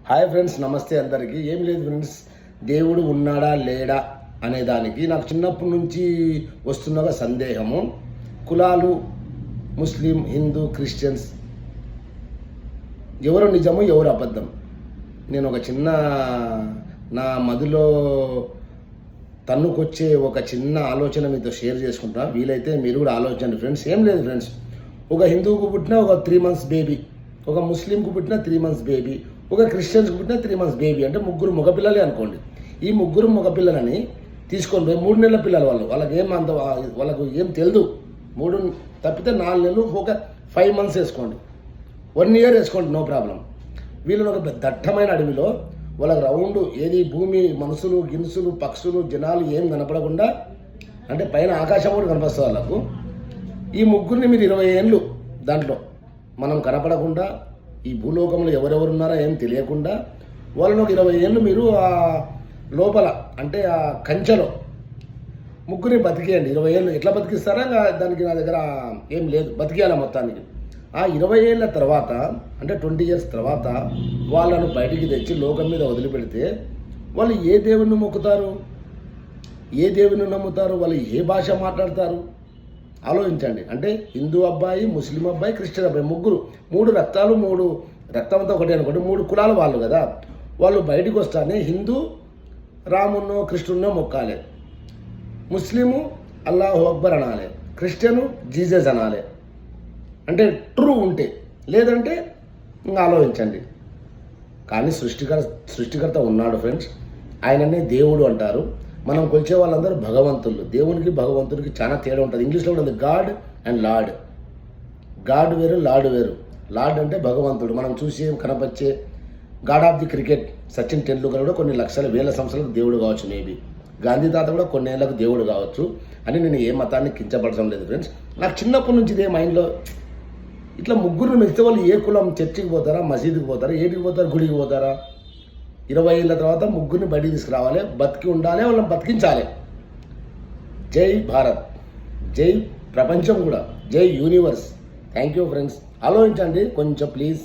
Hi friends, నమస్తే అందరికీ. ఏం లేదు ఫ్రెండ్స్, దేవుడు ఉన్నాడా లేడా అనే దానికి నాకు చిన్నప్పటి నుంచి వస్తున్న ఒక సందేహము. కులాలు, ముస్లిం, హిందూ, క్రిస్టియన్స్ ఎవరు నిజము ఎవరు అబద్ధం? నేను ఒక చిన్న నా మదిలో తన్నుకొచ్చే ఒక చిన్న ఆలోచన మీతో షేర్ చేసుకుంటా. వీలైతే మీరు కూడా ఆలోచించండి ఫ్రెండ్స్. ఏం లేదు ఫ్రెండ్స్, ఒక హిందువుకు పుట్టిన ఒక 3 months బేబీ, ఒక ముస్లింకు పుట్టిన 3 months బేబీ, ఒక క్రిస్టియన్స్కి పుట్టిన 3 months బేబీ, అంటే ముగ్గురు మగపిల్లలే అనుకోండి. ఈ ముగ్గురు మగపిల్లలని తీసుకొని పోయి 3 నెలల పిల్లలు వాళ్ళకు ఏం తెలియదు. 3 తప్పితే 4 నెలలు, ఒక 5 months వేసుకోండి, 1 year వేసుకోండి, నో ప్రాబ్లం. వీళ్ళని ఒక దట్టమైన అడవిలో వాళ్ళకి రౌండ్ ఏది భూమి, మనుషులు, గినుసులు, పక్షులు, జనాలు ఏం కనపడకుండా, అంటే పైన ఆకాశం కూడా కనిపిస్తుంది వాళ్ళకు. ఈ ముగ్గురిని మీరు 20 ఏళ్ళు దాంట్లో మనం కనపడకుండా, ఈ భూలోకంలో ఎవరెవరు ఉన్నారో ఏం తెలియకుండా వాళ్ళని ఒక 20 ఏళ్ళు మీరు ఆ లోపల, అంటే ఆ కంచెలో ముగ్గురిని బతికేయండి. 20 ఏళ్ళు ఎట్లా బతికిస్తారా? దానికి నా దగ్గర ఏం లేదు, బతికేయాల మొత్తానికి. ఆ 20 ఏళ్ళ తర్వాత, అంటే 20 years తర్వాత వాళ్ళను బయటికి తెచ్చి లోకం మీద వదిలిపెడితే వాళ్ళు ఏ దేవుణ్ణి మొక్కుతారు? ఏ దేవుని నమ్ముతారు? వాళ్ళు ఏ భాష మాట్లాడతారు? ఆలోచించండి. అంటే హిందూ అబ్బాయి, ముస్లిం అబ్బాయి, క్రిస్టియన్ అబ్బాయి, ముగ్గురు, 3 రక్తాలు, 3 రక్తంతో ఒకటి అనుకోండి, 3 కులాలు వాళ్ళు కదా. వాళ్ళు బయటికి వస్తానే హిందూ రామున్నో కృష్ణున్నో మొక్కాలి, ముస్లిము అల్లాహు అక్బర్ అనాలి, క్రిస్టియను జీసస్ అనాలి. అంటే ట్రూ ఉంటే, లేదంటే ఇంకా ఆలోచించండి. కానీ సృష్టికర్త ఉన్నాడు ఫ్రెండ్స్. ఆయననే దేవుడు అంటారు. మనం కొలిచే వాళ్ళందరూ భగవంతులు. దేవునికి భగవంతునికి చాలా తేడా ఉంటుంది. ఇంగ్లీష్లో కూడా ఉంది గాడ్ అండ్ లార్డ్. గాడ్ వేరు, లార్డ్ వేరు. లార్డ్ అంటే భగవంతుడు, మనం చూసే కనపచ్చే god of the cricket Sachin Tendulkar కూడా కొన్ని లక్షల వేల సంవత్సరాలకు దేవుడు కావచ్చు, మేబీ గాంధీ తాత కూడా కొన్ని ఏళ్ళకు దేవుడు కావచ్చు అని నేను ఏ మతాన్ని కించపడటం లేదు ఫ్రెండ్స్. నాకు చిన్నప్పటి నుంచి ఇదే మైండ్లో, ఇట్లా ముగ్గురు మిగతా వాళ్ళు ఏ కులం, చర్చికి పోతారా, మసీదుకి పోతారా, ఏటికి పోతారా, గుడికి పోతారా? 20 ఏళ్ళ తర్వాత ముగ్గురిని బయటికి తీసుకురావాలి, బతికి ఉండాలి, వాళ్ళని బతికించాలి. జై భారత్, జై ప్రపంచం కూడా, జై యూనివర్స్. Thank you friends. ఆలోచించండి కొంచెం ప్లీజ్.